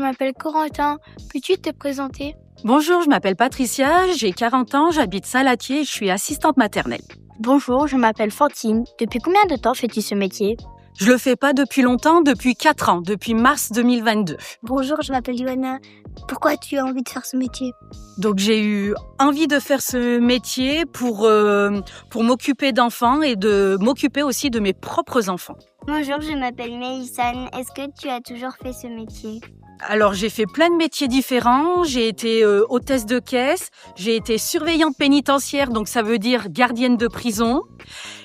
m'appelle Corentin. Peux-tu te présenter? Bonjour, je m'appelle Patricia, j'ai 40 ans, j'habite Salatier et je suis assistante maternelle. Bonjour, je m'appelle Fantine. Depuis combien de temps fais-tu ce métier? Je le fais pas depuis longtemps, depuis 4 ans, depuis mars 2022. Bonjour, je m'appelle Johanna. Pourquoi tu as envie de faire ce métier? Donc j'ai eu envie de faire ce métier pour m'occuper d'enfants et de m'occuper aussi de mes propres enfants. Bonjour, je m'appelle Mélissane. Est-ce que tu as toujours fait ce métier? Alors j'ai fait plein de métiers différents, j'ai été hôtesse de caisse, j'ai été surveillante pénitentiaire, donc ça veut dire gardienne de prison,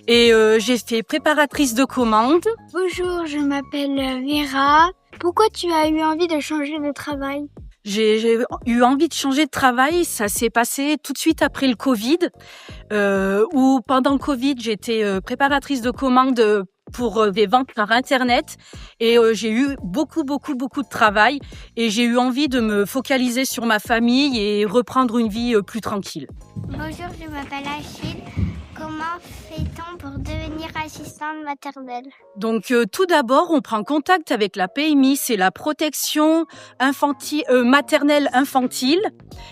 et j'ai fait préparatrice de commandes. Bonjour, je m'appelle Vera. Pourquoi tu as eu envie de changer de travail? J'ai eu envie de changer de travail, ça s'est passé tout de suite après le Covid, où pendant le Covid j'étais préparatrice de commandes pour des ventes par Internet et j'ai eu beaucoup de travail et j'ai eu envie de me focaliser sur ma famille et reprendre une vie plus tranquille. Bonjour, je m'appelle Achille. Comment fait-on pour devenir assistante maternelle? Donc tout d'abord, on prend contact avec la PMI, c'est la protection maternelle infantile.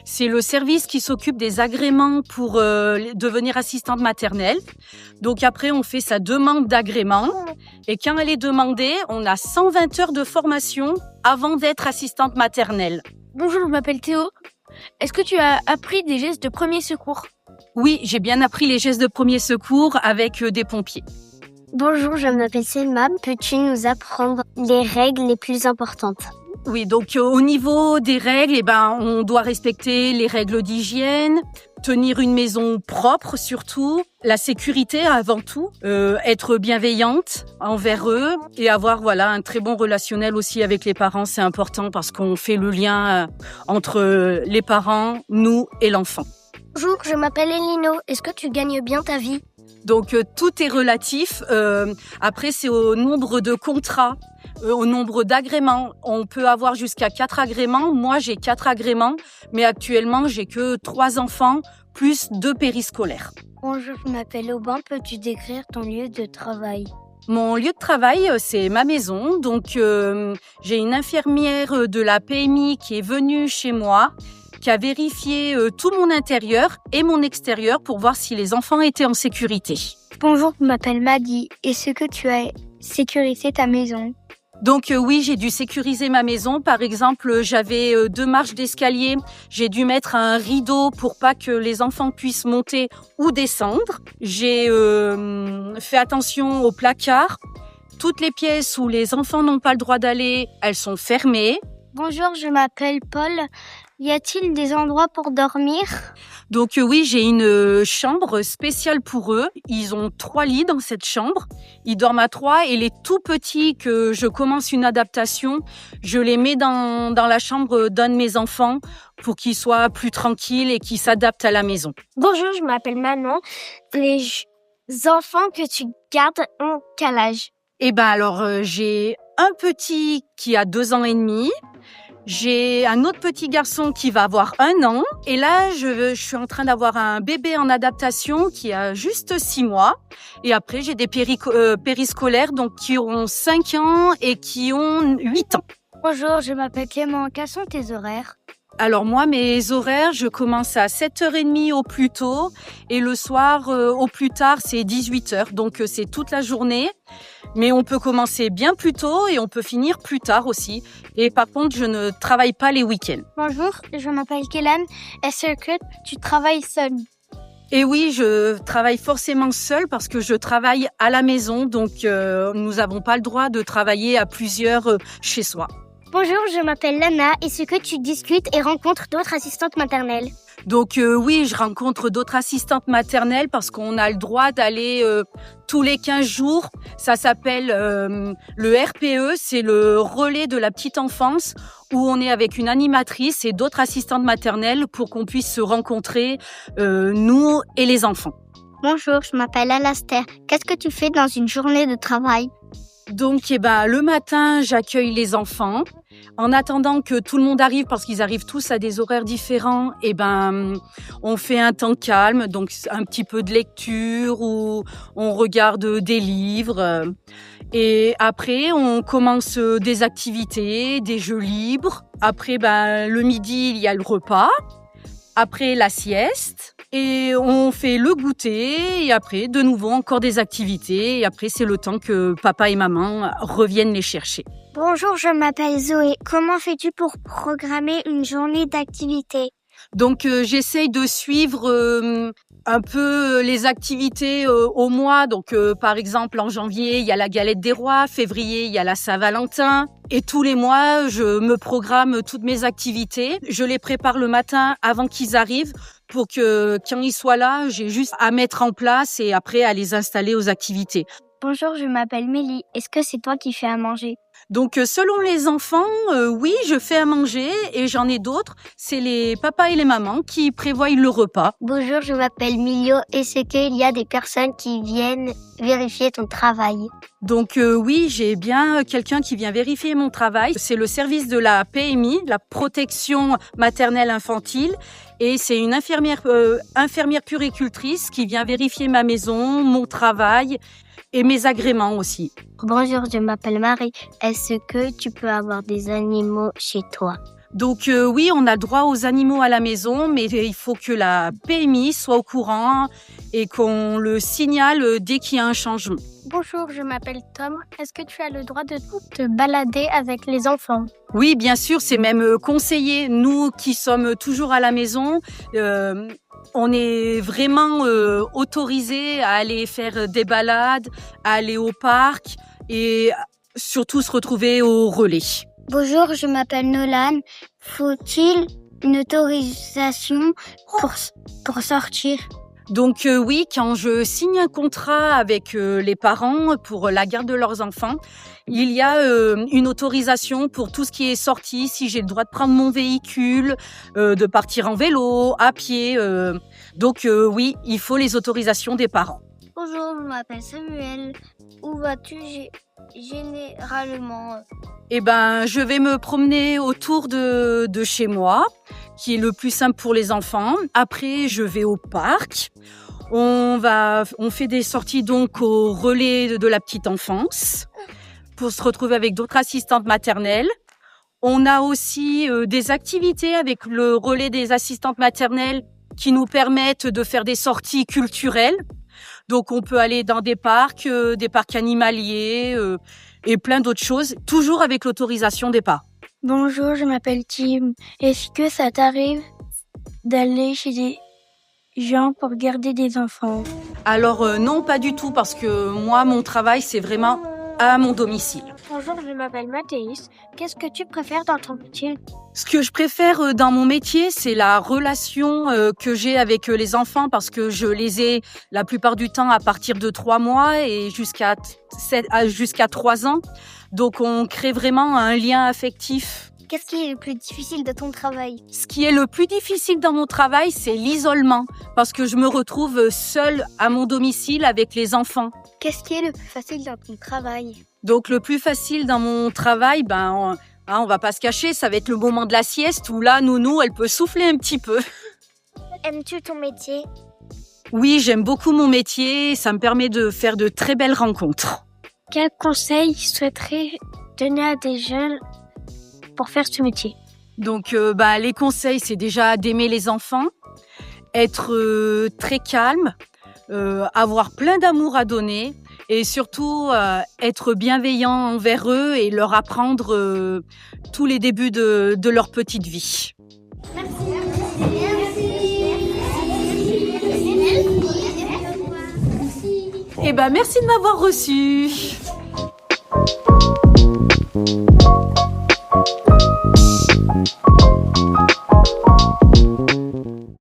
C'est le service qui s'occupe des agréments pour devenir assistante maternelle. Donc après, on fait sa demande d'agrément et quand elle est demandée, on a 120 heures de formation avant d'être assistante maternelle. Bonjour, je m'appelle Théo. Est-ce que tu as appris des gestes de premier secours? Oui, j'ai bien appris les gestes de premier secours avec des pompiers. Bonjour, je m'appelle Selma. Peux-tu nous apprendre les règles les plus importantes? Oui, donc au niveau des règles, on doit respecter les règles d'hygiène, tenir une maison propre surtout, la sécurité avant tout, être bienveillante envers eux et avoir un très bon relationnel aussi avec les parents, c'est important parce qu'on fait le lien entre les parents, nous et l'enfant. Bonjour, je m'appelle Elino. Est-ce que tu gagnes bien ta vie? Donc tout est relatif. Après, c'est au nombre de contrats, au nombre d'agréments. On peut avoir jusqu'à 4 agréments. Moi, j'ai 4 agréments, mais actuellement, j'ai que 3 enfants plus 2 périscolaires. Bonjour, je m'appelle Aubin. Peux-tu décrire ton lieu de travail? Mon lieu de travail, c'est ma maison. Donc, j'ai une infirmière de la PMI qui est venue chez moi, qui a vérifié tout mon intérieur et mon extérieur pour voir si les enfants étaient en sécurité. Bonjour, je m'appelle Maggie. Est-ce que tu as sécurisé ta maison? Donc oui, j'ai dû sécuriser ma maison. Par exemple, j'avais 2 marches d'escalier. J'ai dû mettre un rideau pour pas que les enfants puissent monter ou descendre. J'ai fait attention aux placards. Toutes les pièces où les enfants n'ont pas le droit d'aller, elles sont fermées. Bonjour, je m'appelle Paul. Y a-t-il des endroits pour dormir? Donc oui, j'ai une chambre spéciale pour eux. Ils ont 3 lits dans cette chambre. Ils dorment à 3 et les tout petits que je commence une adaptation, je les mets dans la chambre d'un de mes enfants pour qu'ils soient plus tranquilles et qu'ils s'adaptent à la maison. Bonjour, je m'appelle Manon. Les enfants que tu gardes ont quel âge? J'ai un petit qui a 2 ans et demi. J'ai un autre petit garçon qui va avoir 1 an. Et là, je suis en train d'avoir un bébé en adaptation qui a juste 6 mois. Et après, j'ai des périscolaires donc, qui ont 5 ans et qui ont 8 ans. Bonjour, je m'appelle Clément. Quels sont tes horaires? Alors moi, mes horaires, je commence à 7h30 au plus tôt. Et le soir, au plus tard, c'est 18h. Donc c'est toute la journée. Mais on peut commencer bien plus tôt et on peut finir plus tard aussi. Et par contre, je ne travaille pas les week-ends. Bonjour, je m'appelle Kélan. Est-ce que tu travailles seule? Et oui, je travaille forcément seule parce que je travaille à la maison. Donc, nous n'avons pas le droit de travailler à plusieurs chez soi. Bonjour, je m'appelle Lana. Est-ce que tu discutes et rencontres d'autres assistantes maternelles? Donc oui, je rencontre d'autres assistantes maternelles parce qu'on a le droit d'aller tous les 15 jours. Ça s'appelle le RPE, c'est le relais de la petite enfance où on est avec une animatrice et d'autres assistantes maternelles pour qu'on puisse se rencontrer, nous et les enfants. Bonjour, je m'appelle Alastair. Qu'est-ce que tu fais dans une journée de travail? Donc, le matin, j'accueille les enfants. En attendant que tout le monde arrive, parce qu'ils arrivent tous à des horaires différents, on fait un temps calme, donc un petit peu de lecture ou on regarde des livres. Et après, on commence des activités, des jeux libres. Après, le midi, il y a le repas. Après, la sieste. Et on fait le goûter. Et après, de nouveau, encore des activités. Et après, c'est le temps que papa et maman reviennent les chercher. Bonjour, je m'appelle Zoé. Comment fais-tu pour programmer une journée d'activité? Donc, j'essaye de suivre un peu les activités au mois. Donc, par exemple, en janvier, il y a la galette des rois. Février, il y a la Saint-Valentin. Et tous les mois, je me programme toutes mes activités. Je les prépare le matin avant qu'ils arrivent pour que quand ils soient là, j'ai juste à mettre en place et après à les installer aux activités. Bonjour, je m'appelle Mélie. Est-ce que c'est toi qui fais à manger? Donc, selon les enfants, oui, je fais à manger et j'en ai d'autres. C'est les papas et les mamans qui prévoient le repas. Bonjour, je m'appelle Milio. Est-ce qu'il y a des personnes qui viennent vérifier ton travail? Donc, oui, j'ai bien quelqu'un qui vient vérifier mon travail. C'est le service de la PMI, la protection maternelle infantile. Et c'est une infirmière puéricultrice qui vient vérifier ma maison, mon travail et mes agréments aussi. Bonjour, je m'appelle Marie. Est-ce que tu peux avoir des animaux chez toi? Donc oui, on a droit aux animaux à la maison, mais il faut que la PMI soit au courant et qu'on le signale dès qu'il y a un changement. Bonjour, je m'appelle Tom. Est-ce que tu as le droit de te balader avec les enfants? Oui, bien sûr, c'est même conseillé. Nous qui sommes toujours à la maison, on est vraiment autorisés à aller faire des balades, à aller au parc et surtout se retrouver au relais. Bonjour, je m'appelle Nolan. Faut-il une autorisation pour sortir? Donc oui, quand je signe un contrat avec les parents pour la garde de leurs enfants, il y a une autorisation pour tout ce qui est sorti, si j'ai le droit de prendre mon véhicule, de partir en vélo, à pied. Donc oui, il faut les autorisations des parents. Bonjour, je m'appelle Samuel. Où vas-tu généralement? Je vais me promener autour de chez moi, qui est le plus simple pour les enfants. Après, je vais au parc. On fait des sorties donc au relais de la petite enfance pour se retrouver avec d'autres assistantes maternelles. On a aussi des activités avec le relais des assistantes maternelles qui nous permettent de faire des sorties culturelles. Donc, on peut aller dans des parcs animaliers et plein d'autres choses, toujours avec l'autorisation des parents. Bonjour, je m'appelle Tim. Est-ce que ça t'arrive d'aller chez des gens pour garder des enfants? Alors, non, pas du tout, parce que moi, mon travail, c'est vraiment à mon domicile. Bonjour, je m'appelle Mathéus. Qu'est-ce que tu préfères dans ton métier? Ce que je préfère dans mon métier, c'est la relation que j'ai avec les enfants parce que je les ai la plupart du temps à partir de 3 mois et jusqu'à 3 ans. Donc, on crée vraiment un lien affectif. Qu'est-ce qui est le plus difficile de ton travail? Ce qui est le plus difficile dans mon travail, c'est l'isolement parce que je me retrouve seule à mon domicile avec les enfants. Qu'est-ce qui est le plus facile dans ton travail? Donc, le plus facile dans mon travail, on va pas se cacher, ça va être le moment de la sieste où là, Nounou, elle peut souffler un petit peu. Aimes-tu ton métier? Oui, j'aime beaucoup mon métier, ça me permet de faire de très belles rencontres. Quel conseil souhaiterais donner à des jeunes pour faire ce métier? Donc, les conseils, c'est déjà d'aimer les enfants, être très calme, avoir plein d'amour à donner et surtout être bienveillant envers eux et leur apprendre tous les débuts de leur petite vie. Merci. Merci de m'avoir reçu.